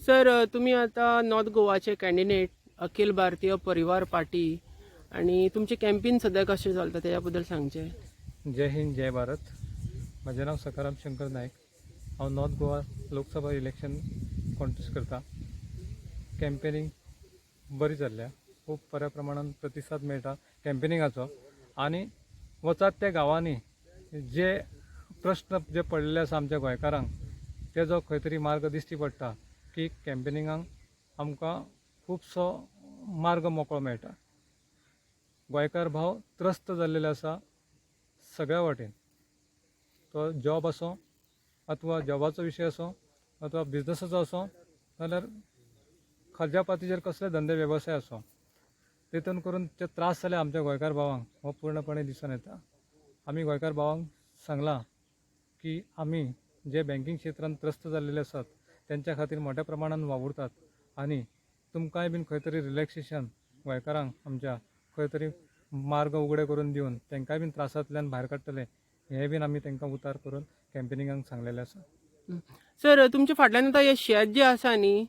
Sir तुम्ही आता north गोवाचे candidate Akhil Bharatiya परिवार पार्टी आणि तुमचे कॅम्पेन सध्या कसे चलता त्याच्याबद्दल सांगचे. जय हिंद जय भारत. माझे नाव सकाराम शंकर नायक. हांव north Goa Lok Sabha election contest करता. कॅम्पेनिंग बरी जाल्ल्या, खूब बऱ्या प्रमाणात प्रतिसाद मेळटा कॅम्पेनिंगाचो. आनी वचात त्या गांवांनी जे प्रश्न जे पडलेले आसा आमच्या गोंयकारांक तेजो खंय तरी मार्ग दिश्टी पडटा की कॅम्पेनिंगांक आमकां खुबसो मार्ग मोकळो मेळटा. गोंयकार भाव त्रस्त जाल्लेले आसा सगळ्या वाटेन. तो जॉब आसूं अथवा जॉबाचो विशय आसूं अथवा बिजनसाचो आसूं नाल्यार खाज्या पातीचेर कसले धंदे वेवसाय आसूं, तेतून करून जे त्रास जाले आमच्या गोंयकार भावांक हो पूर्णपणे दिसून येता. आमी गोंयकार भावांक सांगलां की आमी जे बँकिंग क्षेत्रांत त्रस्त जाल्लेले आसात त्यांच्या खातीर मोठ्या प्रमाणात वावुरतात. आनी तुमकांय बीन खंय तरी रिलॅक्सेशन गोंयकारांक आमच्या खंय तरी मार्ग उगडे करून दिवन तांकांय बीन त्रासांतल्यान भायर काडटले हें बीन आमी तांकां उतार करून कॅम्पेनिंगाक सांगलेलें आसा. सर तुमचे फाटल्यान आता हे शेत जे आसा न्ही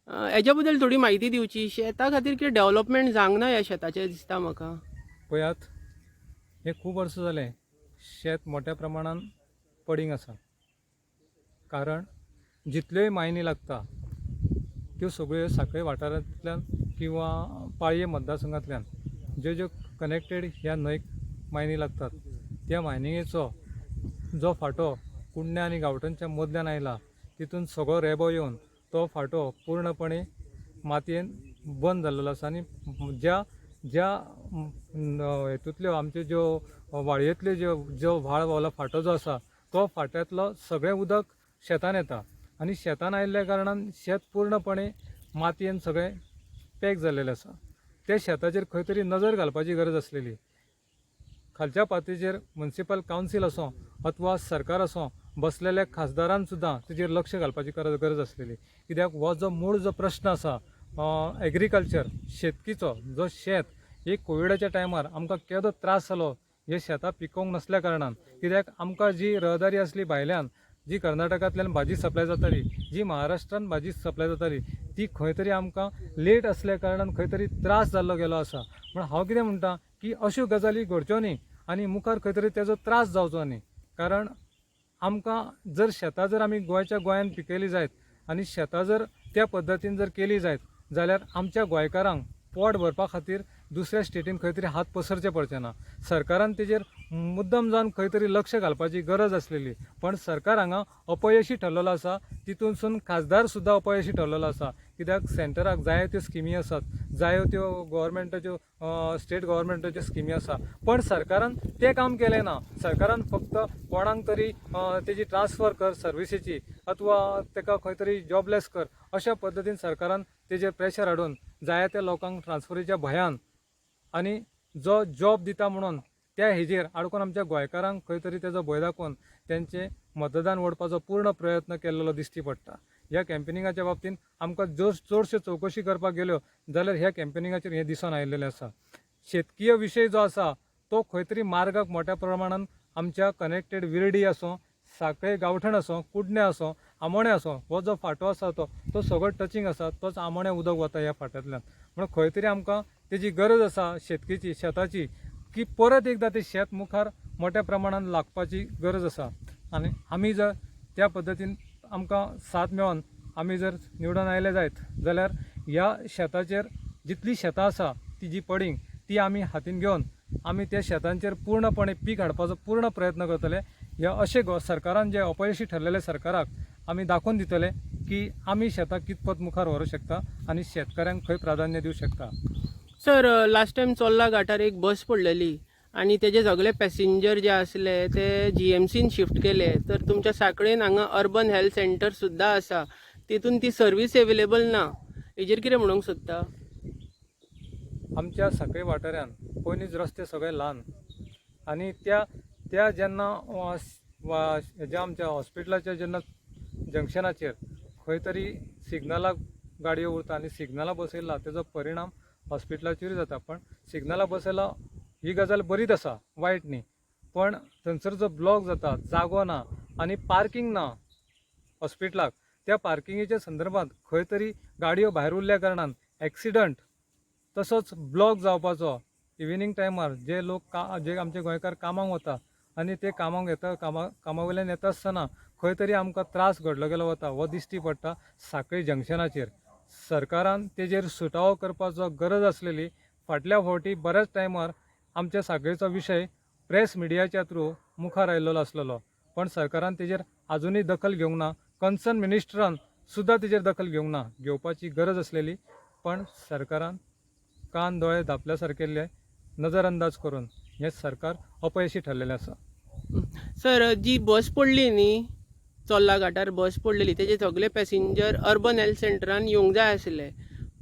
हेच्या बद्दल थोडी म्हायती दिवची. शेता खातीर कितें डेव्हलपमेंट जावंक ना ह्या शेताचें दिसता म्हाका. पळयात, हे खूब वर्स जाले शेत मोठ्या प्रमाणात पडींग आसा. कारण जितल्योय मायनी लागता त्यो सगळ्यो सांखळे वाठारांतल्यान किंवा पाळये मतदारसंघांतल्यान ज्यो ज्यो कनेक्टेड ह्या न्हंयक मायनी लागतात त्या मायनिंगेचो जो फांटो कुडण्या आनी गांवठणच्या मदल्यान आयला तितून सगळो रेबो येवन तो फांटो पूर्णपणे मातयेन बंद जाल्लो आसा. आनी ज्या ज्या हेतूंतल्यो आमच्यो ज्यो व्हाळयेंतल्यो जो व्हाळ वावला फांटो जो आसा तो फांट्यांतलो सगळें उदक शेतान येता. आनी शेतान आयिल्ल्या कारणान शेत पूर्णपणे मातयेन सगळें पॅक जाल्लेलें आसा. त्या शेताचेर खंय तरी नजर घालपाची गरज आसलेली. खालच्या पातळीचेर म्युनिसिपल कावन्सील आसूं अथवा सरकार आसूं बसलेल्या खासदारान सुद्दां तेजेर लक्ष घालपाची गरज आसलेली. कित्याक हो जो मूळ जो प्रश्न आसा एग्रीकल्चर शेतकीचो जो शेत एक कोविडाच्या टायमार आमकां केदो त्रास जालो हे शेतां पिकोवंक नासल्या कारणान. कित्याक आमकां जी रहदारी आसली भायल्यान जी कर्नाटकांतल्यान भाजी सप्लाय जाताली, जी महाराष्ट्रान भाजी सप्लाय जाताली ती खंय तरी आमकां लेट आसल्या कारणान खंय तरी त्रास जाल्लो गेलो आसा. म्हण हांव कितें म्हणटा की अश्यो गजाली घडच्यो न्ही आनी मुखार खंय तरी तेजो त्रास जावचो न्ही. कारण आमकां जर शेतां जर आमी गोंयान पिकयली जायत आनी शेतां जर त्या पद्दतीन जर केली जायत जाल्यार आमच्या गोंयकारांक पोट भरपा खातीर दुसऱ्या स्टेटीन खंय तरी हात पसरचे पडचे ना. सरकारान तेजेर मुद्दम जावन खंय तरी लक्ष घालपाची गरज आसलेली. पण सरकार हांगा अपयशी ठरलेलो आसा. तितूनसून खासदार सुद्दां अपयशी ठरलेलो आसा. कित्याक सेंटराक जाय त्यो स्किमी आसात, जायो त्यो गव्हर्मेंटाच्यो स्टेट गव्हर्मेंटाच्यो स्किमी आसा, पण सरकारान तें काम केलें ना. सरकारान फक्त कोणाक तरी तेजी ट्रान्सफर कर सर्विसीची अथवा ताका खंय तरी जॉबलेस कर अशा पद्दतीन सरकारान तेजेर प्रेशर हाडून जाय त्या लोकांक ट्रान्सफरीच्या भंयान आनी जो जॉब दिता म्हणून त्या हेजेर आडकोन आमच्या गोंयकारांक खंय तरी तेजो भंय दाखोवन तेंचें मतदान ओडपाचो पूर्ण प्रयत्न केल्लो दिश्टी पडटा. ह्या कॅम्पेनिंगाच्या बाबतींत आमकां चडश्यो चवकशी करपाक गेल्यो जाल्यार ह्या कॅम्पेनिंगाचेर हें दिसून आयिल्लें आसा. शेतकीय विशय जो आसा तो खंय तरी मार्गाक मोठ्या प्रमाणात आमच्या कनेक्टेड विर्डी आसूं, सांखळे गांवठण आसूं, कुडण्या आसूं, आमोणे आसूं, हो जो फांटो आसा तो सगळो टचींग आसा. तोच आमोणे उदक वता ह्या फांट्यांतल्यान. म्हणून खंय तरी आमकां तेजी गरज आसा शेतकीची शेताची की परत एकदां तें शेत मुखार मोठ्या प्रमाणात लागपाची गरज आसा. आनी आमी जर त्या पद्दतीन आमकां साथ मेळोन आमी जर निवडून आयले जायत जाल्यार ह्या शेताचेर जितली शेतां आसा ती जी पडींग ती आमी हातीन घेवन आमी त्या शेतांचेर पूर्णपणे पीक हाडपाचो पूर्ण प्रयत्न करतले. ह्या अशें सरकारान जे अपयशी ठरलेल्या सरकाराक आमी दाखोवन दितले की आमी शेतां कितपत मुखार व्हरूंक शकता आनी शेतकऱ्यांक खंय प्राधान्य दिवंक शकता. सर लास्ट टायम चोल्ला घाटार एक बस पडलेली आणि तेजे सगळे पॅसेंजर जे आसले ते GMCन शिफ्ट केले. तर तुमच्या सांखळेन हांगा अर्बन हेल्थ सेंटर सुद्दां आसा, तितून ती सर्वीस अवेलेबल ना. हेजेर कितें म्हणूंक सोदता? आमच्या सांखळे वाठारान पयलींच रस्ते सगळे ल्हान आनी त्या जेन्ना हेज्या आमच्या हॉस्पिटलाच्या जेन्ना जंक्शनाचेर खंय तरी सिग्नलाक गाडयो उरता आनी सिग्नलां बसयला तेजो परिणाम हॉस्पिटलाचेरूय जाता. पण सिग्नलां बसयला ही गजाल बरीच आसा, वायट न्ही. पण थंयसर जो ब्लॉक जाता, जागो ना आनी पार्किंग ना हॉस्पिटलाक, त्या पार्किंगेच्या संदर्भात खंय तरी गाडयो भायर उरल्या कारणान एक्सिडंट तसोच ब्लॉक जावपाचो इव्हिनिंग टायमार जे लोक जे आमचे गोंयकार कामाक वता आनी ते कामाक येता कामा वयल्यान येता आसतना खंय तरी आमकां त्रास घडलो गेलो वता हो दिश्टी पडटा सांखळी जंक्शनाचेर. सरकारान तेजेर सुटावो करपाचो गरज आसलेली. फाटल्या फावटी बऱ्याच टायमार आमच्या सांखळेचो विशय प्रेस मिडियाच्या थ्रू मुखार आयिल्लो आसलेलो, पण सरकारान तेजेर आजुनूय दखल घेवंक ना. कन्सर्न मिनिस्टरान सुद्दां तेजेर दखल घेवंक ना. घेवपाची गरज आसलेली, पण सरकारान कान दोळे धापल्या सारकेल्ले नजर अंदाज करून हें सरकार अपयशी ठरलेलें आसा. सर, जी बस पडली न्ही, चोल्ला घाटार बस पडलेली, तेजे सगळे पॅसेंजर अर्बन हेल्थ सेंटरान येवंक जाय आसले,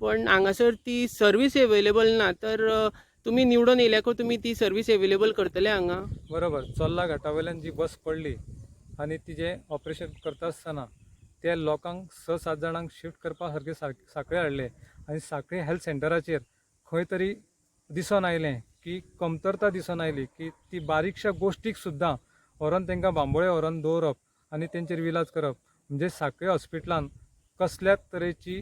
पण हांगासर ती सर्वीस एवेलेबल ना. तर तुमी निवडून येयल्याकूच तुमी ती सर्वीस एवेलेबल करतले हांगा? बरोबर. चोल्ला घाटा वयल्यान जी बस पडली आनी तिजें ऑपरेशन करता आसतना त्या लोकांक 6-7 जाणांक शिफ्ट करपा सारके सांखळे हाडले आनी सांखळे हेल्थ सेंटराचेर खंय तरी दिसून आयलें की कमतरता दिसून आयली की ती बारीकशा गोश्टीक सुद्दां व्हरोन तांकां बांबोळे व्हरोन दवरप आनी तेंचेर विलाज करप. म्हणजे सांखळे हॉस्पिटलान कसल्याच तरेची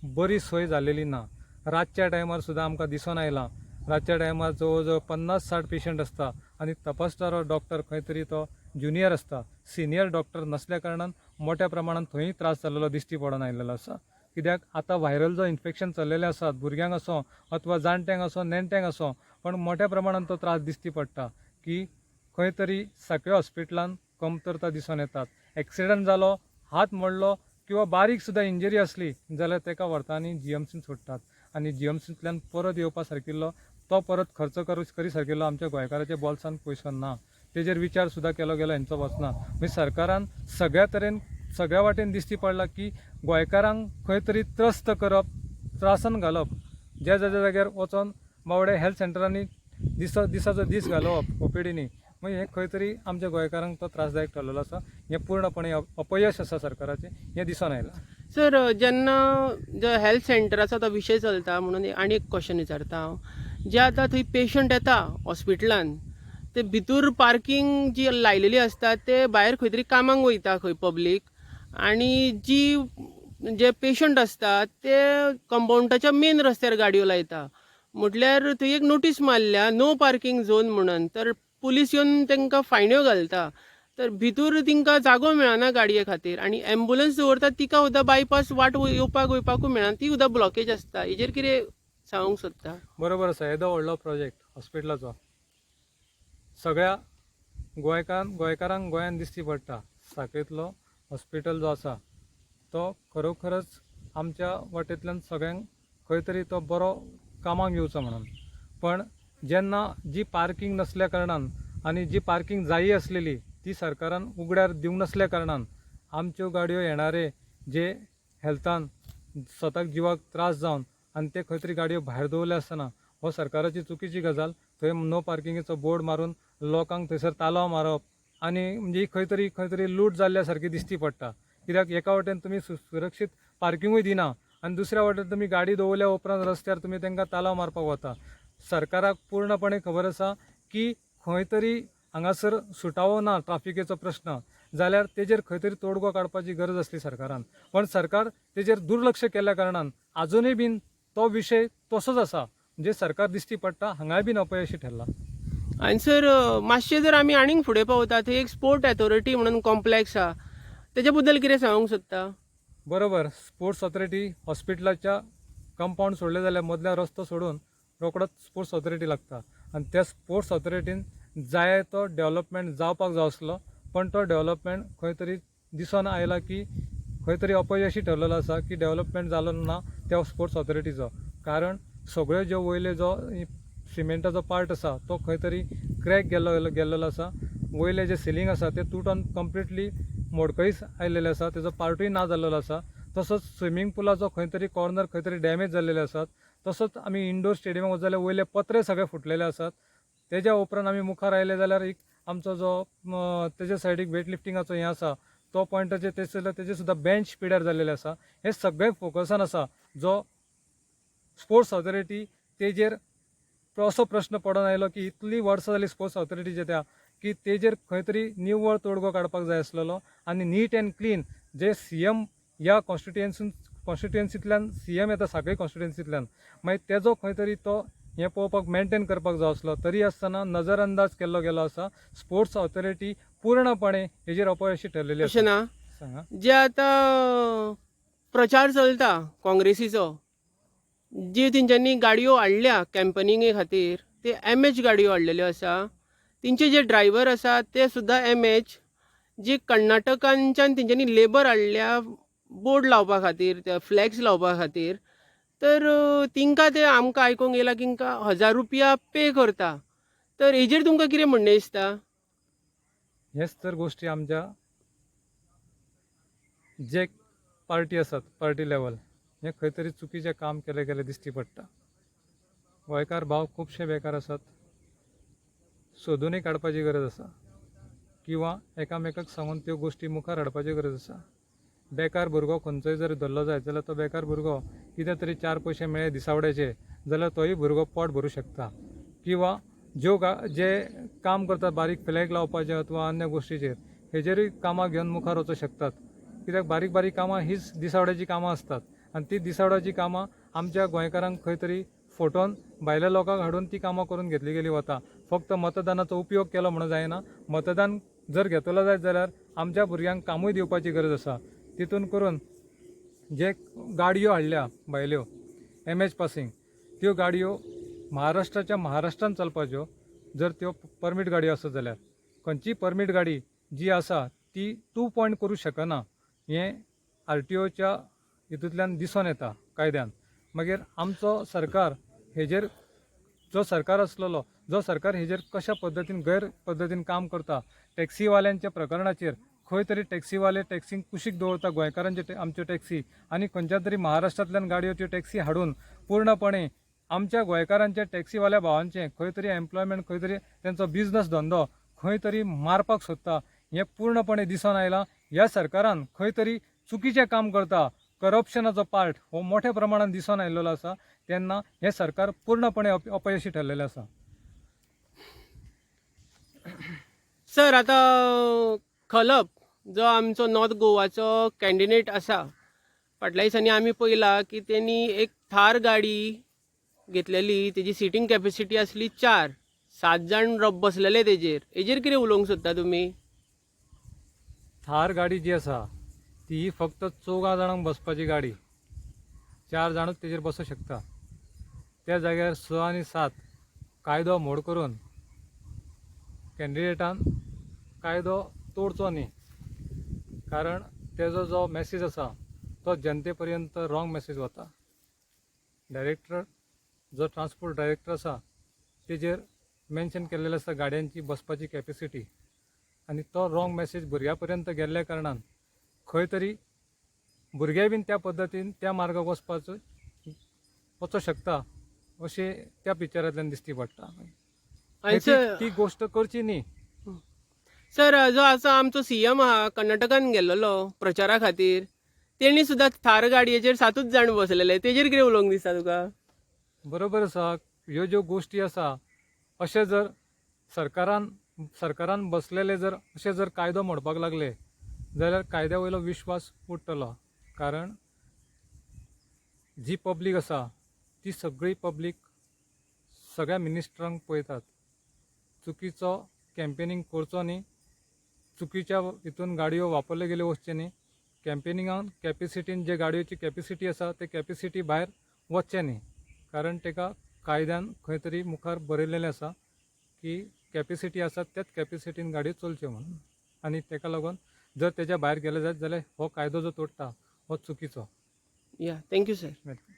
बरी सोय जालेली ना. रातच्या टायमार सुद्दां आमकां दिसून आयलां, रातच्या टायमार जवळ जवळ 50-60 पेशंट आसता आनी तपासणारो डॉक्टर खंय तरी तो ज्युनियर आसता. सिनियर डॉक्टर नसल्या कारणान मोठ्या प्रमाणात थंय त्रास जाल्लो दिश्टी पडून आयिल्लो आसा. कित्याक आतां व्हायरल जो इन्फेक्शन चल्लेले आसात, भुरग्यांक असो अथवा जाणट्यांक असो नेणट्यांक असो, पण मोठ्या प्रमाणात तो त्रास दिश्टी पडटा की खंय तरी सांखळे हॉस्पिटलान कमतरता दिसून येतात. एक्सिडंट जालो, हात मोडलो किंवा बारीक सुद्दां इंजरी असली जाल्यार ताका व्हरता आनी GMCन सोडटात आनी GMCंतल्यान परत येवपा सारकिल्लो तो परत खर्च करी सारकिल्लो आमच्या गोंयकाराच्या बोल्सान पयसो ना. तेजेर विचार सुद्दां केलो गेलो हेंचो वचना. म्हणजे सरकारान सगळ्या वाटेन दिश्टी पडला की गोंयकारांक खंय तरी त्रस्त करप, त्रासान घालप, ज्या जाग्यार वचोन बावडे हेल्थ सेंटरांनी दिसाचो दीस घालोवप OPDनी. म्हणजे हें खंय तरी आमच्या गोंयकारांक तो त्रासदायक ठरलेलो आसा. हें पूर्णपणे अपयश आसा सरकाराचें, हें दिसून आयलां. सर, जेन्ना जो हेल्थ सेंटराचो तो विशय चलता म्हणून आनी एक क्वेश्चन विचारता हांव. जे आतां थंय पेशंट येता हॉस्पिटलान, ते भितर पार्किंग जी लायलेली आसता ते भायर खंय तरी कामाक वयता खंय पब्लीक, आनी जे पेशंट आसता ते कंपाउंडाच्या मेन रस्त्यार गाडयो लायता. म्हटल्यार थंय एक नोटीस मारल्या नो पार्किंग झोन म्हणून. तर पुलीस येवन तांकां फायन्यो घालता. तर भितर तांकां जागो मेळना गाडये खातीर, आनी एम्बुलन्स दवरता तिका सुद्दां बायपास वाट येवपाकूय मेळना, ती सुद्दां ब्लॉकेज आसता. हेजेर कितें सांगूंक सोदता? बरोबर आसा. येदो व्हडलो प्रोजेक्ट हॉस्पिटलाचो सगळ्या गोंयकारांक गोंयान दिश्टी पडटा. सांखळेंतलो हॉस्पिटल जो आसा तो खरोखरच आमच्या वाटेंतल्यान सगळ्यांक खंय तरी तो बरो कामाक येवचो म्हणून. पण जेन्ना जी पार्किंग नसल्या कारणान आनी जी पार्किंग जायी आसलेली ती सरकारान उगड्यार दिवंक नसल्या कारणान आमच्यो गाडयो येणारे जे हेल्थान स्वताक जिवाक त्रास जावन आनी ते खंय तरी गाडयो भायर दवरले आसतना हो सरकाराची चुकीची गजाल. थंय नो पार्किंगेचो बोर्ड मारून लोकांक थंयसर तालाव मारप आनी म्हणजे खंय तरी लूट जाल्ल्या सारकी दिश्टी पडटा. कित्याक एका वाटेन तुमी सुरक्षीत पार्किंगूय दिना आनी दुसऱ्या वाटेन तुमी गाडी दवरल्या उपरांत रस्त्यार तुमी तांकां तालाव मारपाक वता. सरकाराक पूर्णपणे खबर आसा की खंय तरी हांगासर सुटावो ना ट्राफिकेचो प्रश्न जाल्यार तेजेर खंय तरी तोडगो काडपाची गरज आसली सरकारान. पण सरकार तेजेर दुर्लक्ष केल्ल्या कारणान आजुनूय बीन तो विशय तसोच आसा. म्हणजे सरकार दिश्टी पडटा हांगाय बीन अपयशी ठरला. आनी सर, मातशें जर आमी आनीक फुडें पावता, थंय एक स्पोर्ट अथॉरिटी म्हणून कॉम्प्लेक्स आसा, तेज्या बद्दल कितें सांगूंक सोदता? बरोबर. स्पोर्ट्स ऑथॉरिटी हॉस्पिटलाच्या कंपाऊंड सोडले जाल्यार मदल्या रस्तो सोडून रोकडोच स्पोर्ट्स ऑथॉरिटी लागता आनी त्या स्पोर्ट्स ऑथॉरिटीन जाय तो डेव्हलपमेंट जावपाक जाय आसलो, पण तो डेव्हलपमेंट खंय तरी दिसून आयला की खंय तरी अपयशी ठरलेलो आसा की डेव्हलपमेंट जालो ना त्या स्पोर्ट्स ऑथॉरिटीचो. कारण सगळ्यो ज्यो वयले जो सिमेंटाचो पार्ट आसा तो खंय तरी क्रॅक गेल्लो आसा. वयले जे सिलींग आसा ते तुटून कंप्लिटली मोडकळीस आयिल्लेले आसा, तेजो पार्टूय ना जाल्लो आसा. तसोच स्विमींग पुलाचो खंय तरी कॉर्नर खंय तरी डॅमेज जाल्लेले आसात. तसोच आमी इंडोर स्टेडियमाक वचत जाल्यार वयले पत्रे सगळे फुटलेले आसात. तेज्या उपरांत आमी मुखार आयले जाल्यार एक आमचो जो तेजे सायडीक वेट लिफ्टिंगाचो हें आसा तो पॉयंटाचेर तेजे सुद्दां बेंच पिड्यार जाल्लेले आसा. हे सगळे फोकसान आसा जो स्पोर्ट्स ऑथॉरिटी तेजेर असो प्रश्न पडून आयलो की इतली वर्सां जाली स्पोर्ट्स ऑथॉरिटीचे त्या की तेजेर खंय तरी निव्वळ तोडगो काडपाक जाय आसलेलो आनी नीट अँड क्लीन जे CM ह्या कॉन्स्टिट्युएन्सींतल्यान CM येता सगळे कॉन्स्टिट्युएन्सींतल्यान, मागीर तेजो खंय तरी तो हें पळोवपाक मेंटेन करपाक जाय आसलो, तरी आसतना नजर अंदाज केल्लो गेलो आसा. स्पोर्ट्स ऑथॉरिटी पूर्णपणे हेजेर अपयशी ठरलेली अशें आसा. ना सांगा. जे आतां प्रचार चलता काँग्रेसीचो, जे तेंच्यांनी गाडयो हाडल्या कॅम्पनिंगे खातीर, ते MH गाडयो हाडलेल्यो आसा. तेंचे जे ड्रायव्हर आसा ते सुद्दां MH. जे कर्नाटकांच्यान तेंच्यांनी लेबर हाडल्या बोर्ड लावपा खातीर, ते फ्लॅग्स लावपा खातीर, तर तिंकां ते आमकां आयकूंक येयला की तिंकां ₹1000 पे करता. तर हेजेर तुमकां कितें म्हणणें दिसता? हेच तर गोष्टी आमच्या जे पार्टी आसात, पार्टी लेवल, हे खंय तरी चुकीचें काम केलें गेलें दिश्टी पडटा. गोंयकार भाव खुबशे बेकार आसात. सोदूनय काडपाची गरज आसा किंवा एकामेकाक सांगून त्यो गोश्टी मुखार हाडपाची गरज आसा. बेकार भुरगो खंयचोय जर धरलो जायत जाल्यार तो बेकार भुरगो कितें तरी 4 पयशे मेळ्ळे दिसावड्याचे जाल्यार तोय भुरगो पोट भरूं शकता. किंवा जे काम करतात बारीक फ्लॅग लावपाचे अथवा अन्य गोश्टीचेर, हेजेरूय कामां घेवन मुखार वचूं शकतात. कित्याक बारीक बारीक कामां हीच दिसावड्याची कामां असतात आनी ती दिसावड्याची कामां आमच्या गोंयकारांक खंय तरी फोटोवन भायल्या लोकांक हाडून ती कामां करून घेतली गेली वता. फक्त मतदानाचो उपयोग केलो म्हणून जायना. मतदान जर घेतलो जायत जाल्यार आमच्या भुरग्यांक कामूय दिवपाची गरज आसा. तितून करून जे गाडयो हाडल्या भायल्यो MH पासिंग, त्यो गाडयो महाराष्ट्रान चलपाच्यो. जर त्यो परमीट गाडयो आसत जाल्यार खंयची परमीट गाडी जी आसा ती 2 पॉयंट करूं शकना. हें RTOच्या हितूंतल्यान दिसून येता कायद्यान. मागीर आमचो सरकार हेजेर जो सरकार आसलेलो, जो सरकार हेजेर कशा पद्दतीन गैर पद्दतीन काम करता. टॅक्सीवाल्यांच्या प्रकरणाचेर खंय तरी टॅक्सीवाले टॅक्सींक कुशीक दवरता गोंयकारांचे आमच्यो टॅक्सी, आनी खंयच्या तरी महाराष्ट्रांतल्यान गाडयोच्यो टॅक्सी हाडून पूर्णपणे आमच्या गोंयकारांच्या टॅक्सीवाल्या भावांचें खंय तरी एम्प्लॉयमेंट, खंय तरी तेंचो बिझनस धंदो खंय तरी मारपाक सोदता. हें पूर्णपणे दिसून आयलां. ह्या सरकारान खंय तरी चुकीचें काम करता. करप्शनाचो पार्ट हो मोठ्या प्रमाणात दिसून आयिल्लो आसा. तेन्ना हें सरकार पूर्णपणे अपयशी ठरलेलें आसा. सर, आतां खलप जो आमचो नॉर्थ गोवाचो कॅन्डिडेट आसा, फाटल्या दिसांनी आमी पळयला की तेणी एक थार गाडी घेतलेली, तेजी सिटींग कॅपेसिटी आसली 4, 7 जाण बसलेले तेजेर. हेजेर कितें उलोवंक सोदता तुमी? थार गाडी जी आसा ती फक्त 14 जाणांक बसपाची गाडी. 4 जाणूच तेजेर बसूं शकता. त्या जाग्यार 6 आनी 7 कायदो मोड करून कॅन्डिडेटान कायदो तोडचो न्ही. कारण तेजो जो मॅसेज आसा तो जनते पर्यंत रॉंग मॅसेज वता. डायरेक्टर जो ट्रान्सपोर्ट डायरेक्टर आसा तेजेर मेन्शन केल्लेलें आसा गाडयांची बसपाची कॅपेसिटी, आनी तो रॉंग मॅसेज भुरग्यां पर्यंत गेल्ल्या कारणान खंय तरी भुरगे बीन त्या पद्दतीन त्या मार्गाक वचूं शकता अशें त्या पिक्चरांतल्यान दिश्टी पडटा. ती गोश्ट करची न्ही. सर, जो आसा आमचो CM आहा कर्नाटकान गेल्लो प्रचारा खातीर, तेणी सुद्दां थार गाडयेचेर 7च जाण बसलेले. तेजेर कितें उलोवंक दिसता तुका? बरोबर आसा. ह्यो ज्यो गोश्टी आसा, अशें जर सरकारान बसलेले जर अशें जर कायदो मोडपाक लागले जाल्यार कायद्या वयलो विश्वास उडटलो. कारण जी पब्लीक आसा ती सगळी पब्लीक सगळ्या मिनिस्टरांक पळयतात. चुकीचो कॅम्पेनींग करचो न्ही. चुकीच्या हितून गाडयो वापरल्यो गेल्यो वचचे न्ही. कॅम्पेनिंगान कॅपेसिटीन जे गाडयोची कॅपेसिटी आसा ते कॅपेसिटी भायर वचचे न्ही. कारण तेका कायद्यान खंय तरी मुखार बरयलेलें आसा की कॅपेसिटी आसा त्याच कॅपेसिटीन गाडयो चलच्यो म्हणून. आनी तेका लागून जर तेच्या भायर गेले जायत जाल्यार हो कायदो जो तोडटा हो चुकीचो. या, थँक्यू सर. वेलकम.